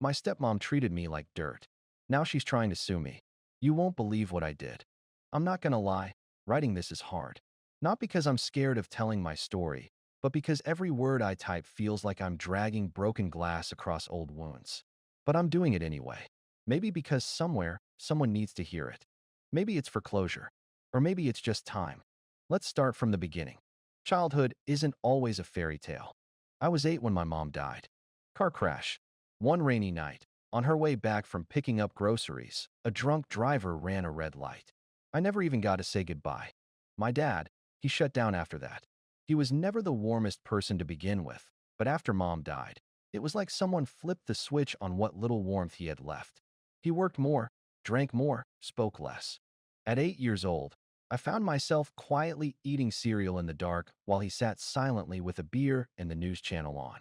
My stepmom treated me like dirt. Now she's trying to sue me. You won't believe what I did. I'm not gonna lie, writing this is hard. Not because I'm scared of telling my story, but because every word I type feels like I'm dragging broken glass across old wounds. But I'm doing it anyway. Maybe because somewhere, someone needs to hear it. Maybe it's for closure. Or maybe it's just time. Let's start from the beginning. Childhood isn't always a fairy tale. I was 8 when my mom died. Car crash. One rainy night, on her way back from picking up groceries, a drunk driver ran a red light. I never even got to say goodbye. My dad, he shut down after that. He was never the warmest person to begin with, but after mom died, it was like someone flipped the switch on what little warmth he had left. He worked more, drank more, spoke less. At 8 years old, I found myself quietly eating cereal in the dark while he sat silently with a beer and the news channel on.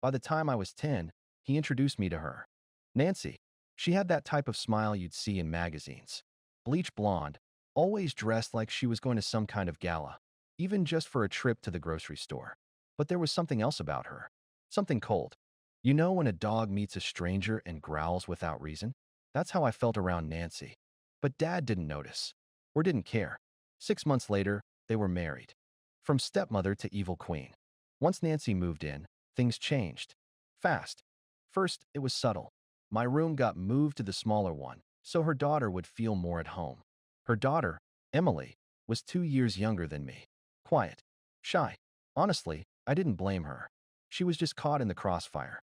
By the time I was 10, he introduced me to her. Nancy. She had that type of smile you'd see in magazines. Bleach blonde, always dressed like she was going to some kind of gala, even just for a trip to the grocery store. But there was something else about her. Something cold. You know when a dog meets a stranger and growls without reason? That's how I felt around Nancy. But Dad didn't notice. Or didn't care. 6 months later, they were married. From stepmother to evil queen. Once Nancy moved in, things changed. Fast. First, it was subtle. My room got moved to the smaller one, so her daughter would feel more at home. Her daughter, Emily, was 2 years younger than me. Quiet. Shy. Honestly, I didn't blame her. She was just caught in the crossfire.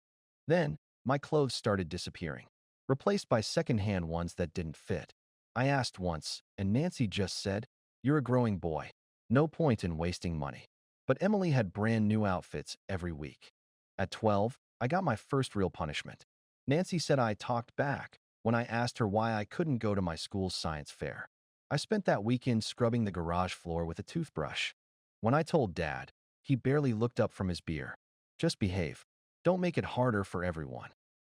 Then, my clothes started disappearing, replaced by second-hand ones that didn't fit. I asked once, and Nancy just said, "You're a growing boy. No point in wasting money." But Emily had brand new outfits every week. At 12, I got my first real punishment. Nancy said I talked back when I asked her why I couldn't go to my school's science fair. I spent that weekend scrubbing the garage floor with a toothbrush. When I told Dad, he barely looked up from his beer. Just behave. Don't make it harder for everyone.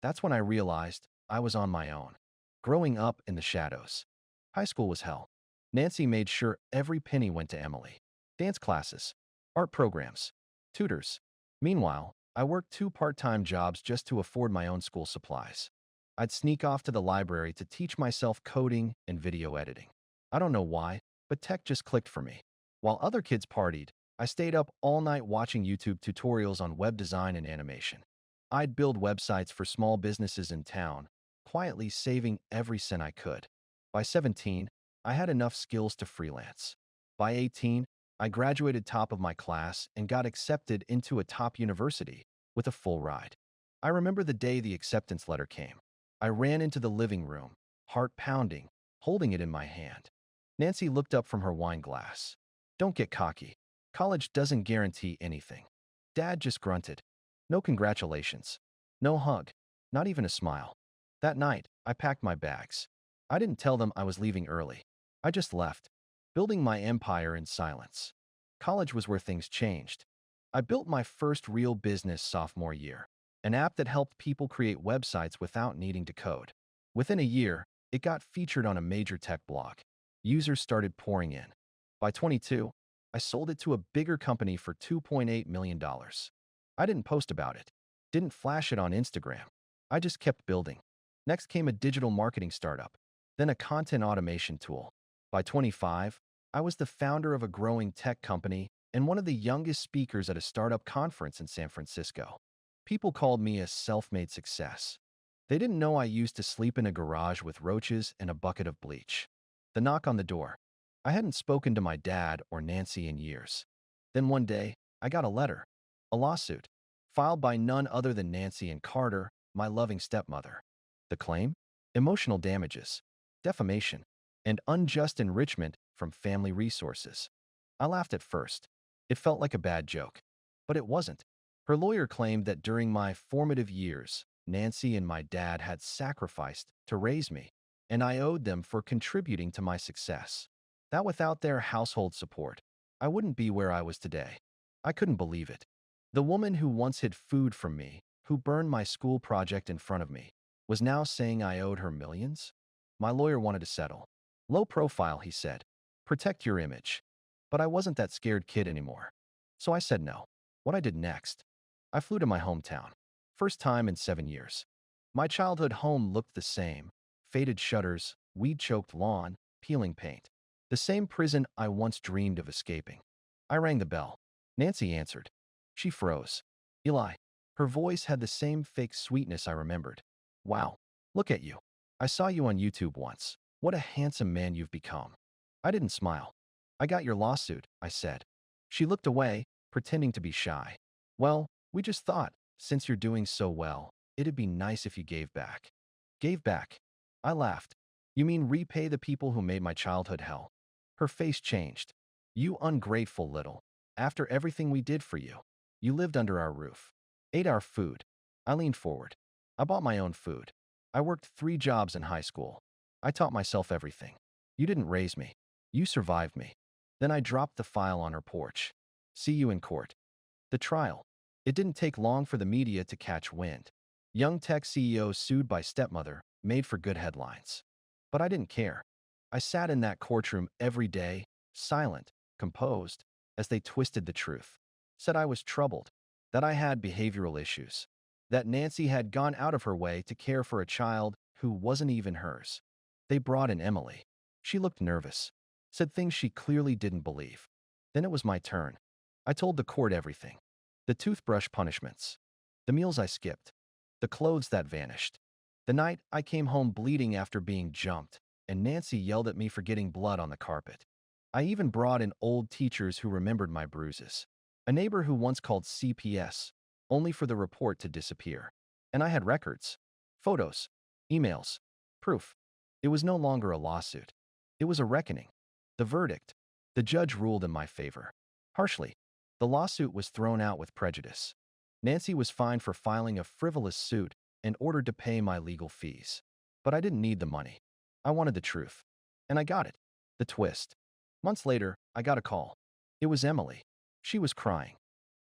That's when I realized I was on my own, growing up in the shadows. High school was hell. Nancy made sure every penny went to Emily. Dance classes, art programs, tutors. Meanwhile, I worked 2 part-time jobs just to afford my own school supplies. I'd sneak off to the library to teach myself coding and video editing. I don't know why, but tech just clicked for me. While other kids partied, I stayed up all night watching YouTube tutorials on web design and animation. I'd build websites for small businesses in town, quietly saving every cent I could. By 17, I had enough skills to freelance. By 18, I graduated top of my class and got accepted into a top university with a full ride. I remember the day the acceptance letter came. I ran into the living room, heart pounding, holding it in my hand. Nancy looked up from her wine glass. "Don't get cocky. College doesn't guarantee anything." Dad just grunted. No congratulations. No hug. Not even a smile. That night, I packed my bags. I didn't tell them I was leaving early. I just left, building my empire in silence. College was where things changed. I built my first real business sophomore year, an app that helped people create websites without needing to code. Within a year, it got featured on a major tech blog. Users started pouring in. By 22, I sold it to a bigger company for $2.8 million. I didn't post about it, didn't flash it on Instagram. I just kept building. Next came a digital marketing startup, then a content automation tool. By 25, I was the founder of a growing tech company and one of the youngest speakers at a startup conference in San Francisco. People called me a self-made success. They didn't know I used to sleep in a garage with roaches and a bucket of bleach. The knock on the door. I hadn't spoken to my dad or Nancy in years. Then one day, I got a letter, a lawsuit, filed by none other than Nancy and Carter, my loving stepmother. The claim? Emotional damages, defamation, and unjust enrichment from family resources. I laughed at first. It felt like a bad joke. But it wasn't. Her lawyer claimed that during my formative years, Nancy and my dad had sacrificed to raise me, and I owed them for contributing to my success. That without their household support, I wouldn't be where I was today. I couldn't believe it. The woman who once hid food from me, who burned my school project in front of me, was now saying I owed her millions? My lawyer wanted to settle. Low profile, he said. Protect your image. But I wasn't that scared kid anymore. So I said no. What I did next? I flew to my hometown. First time in 7 years. My childhood home looked the same: faded shutters, weed-choked lawn, peeling paint. The same prison I once dreamed of escaping. I rang the bell. Nancy answered. She froze. Eli. Her voice had the same fake sweetness I remembered. Wow, look at you. I saw you on YouTube once. What a handsome man you've become. I didn't smile. I got your lawsuit, I said. She looked away, pretending to be shy. Well, we just thought, since you're doing so well, it'd be nice if you gave back. Gave back? I laughed. You mean repay the people who made my childhood hell? Her face changed. You ungrateful little. After everything we did for you. You lived under our roof. Ate our food. I leaned forward. I bought my own food. I worked 3 jobs in high school. I taught myself everything. You didn't raise me. You survived me. Then I dropped the file on her porch. See you in court. The trial. It didn't take long for the media to catch wind. Young tech CEO sued by stepmother made for good headlines. But I didn't care. I sat in that courtroom every day, silent, composed, as they twisted the truth. Said I was troubled, that I had behavioral issues, that Nancy had gone out of her way to care for a child who wasn't even hers. They brought in Emily. She looked nervous, said things she clearly didn't believe. Then it was my turn. I told the court everything. The toothbrush punishments, the meals I skipped, the clothes that vanished, the night I came home bleeding after being jumped, and Nancy yelled at me for getting blood on the carpet. I even brought in old teachers who remembered my bruises. A neighbor who once called CPS, only for the report to disappear. And I had records, photos, emails, proof. It was no longer a lawsuit. It was a reckoning. The verdict. The judge ruled in my favor. Harshly. The lawsuit was thrown out with prejudice. Nancy was fined for filing a frivolous suit and ordered to pay my legal fees. But I didn't need the money. I wanted the truth. And I got it. The twist. Months later, I got a call. It was Emily. She was crying.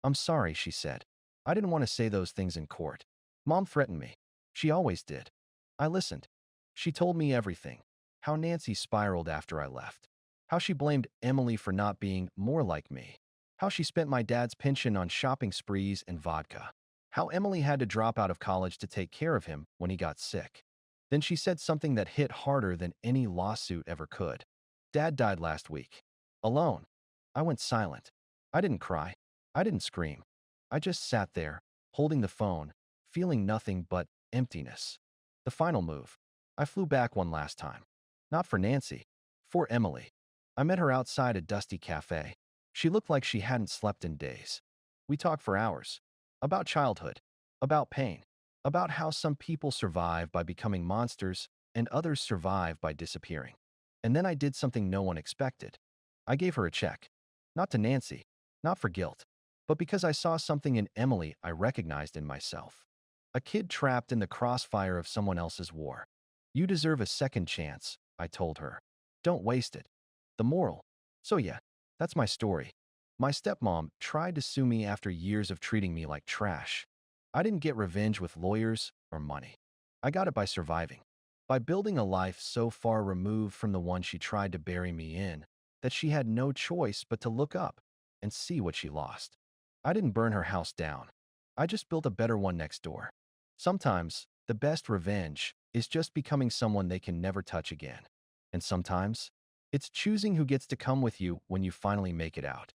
I'm sorry, she said. I didn't want to say those things in court. Mom threatened me. She always did. I listened. She told me everything. How Nancy spiraled after I left. How she blamed Emily for not being more like me. How she spent my dad's pension on shopping sprees and vodka. How Emily had to drop out of college to take care of him when he got sick. Then she said something that hit harder than any lawsuit ever could. Dad died last week. Alone. I went silent. I didn't cry. I didn't scream. I just sat there, holding the phone, feeling nothing but emptiness. The final move. I flew back one last time. Not for Nancy. For Emily. I met her outside a dusty cafe. She looked like she hadn't slept in days. We talked for hours. About childhood. About pain. About how some people survive by becoming monsters and others survive by disappearing. And then I did something no one expected. I gave her a check. Not to Nancy. Not for guilt. But because I saw something in Emily I recognized in myself. A kid trapped in the crossfire of someone else's war. You deserve a second chance, I told her. Don't waste it. The moral. So yeah, that's my story. My stepmom tried to sue me after years of treating me like trash. I didn't get revenge with lawyers or money. I got it by surviving. By building a life so far removed from the one she tried to bury me in that she had no choice but to look up and see what she lost. I didn't burn her house down. I just built a better one next door. Sometimes, the best revenge is just becoming someone they can never touch again. And sometimes, it's choosing who gets to come with you when you finally make it out.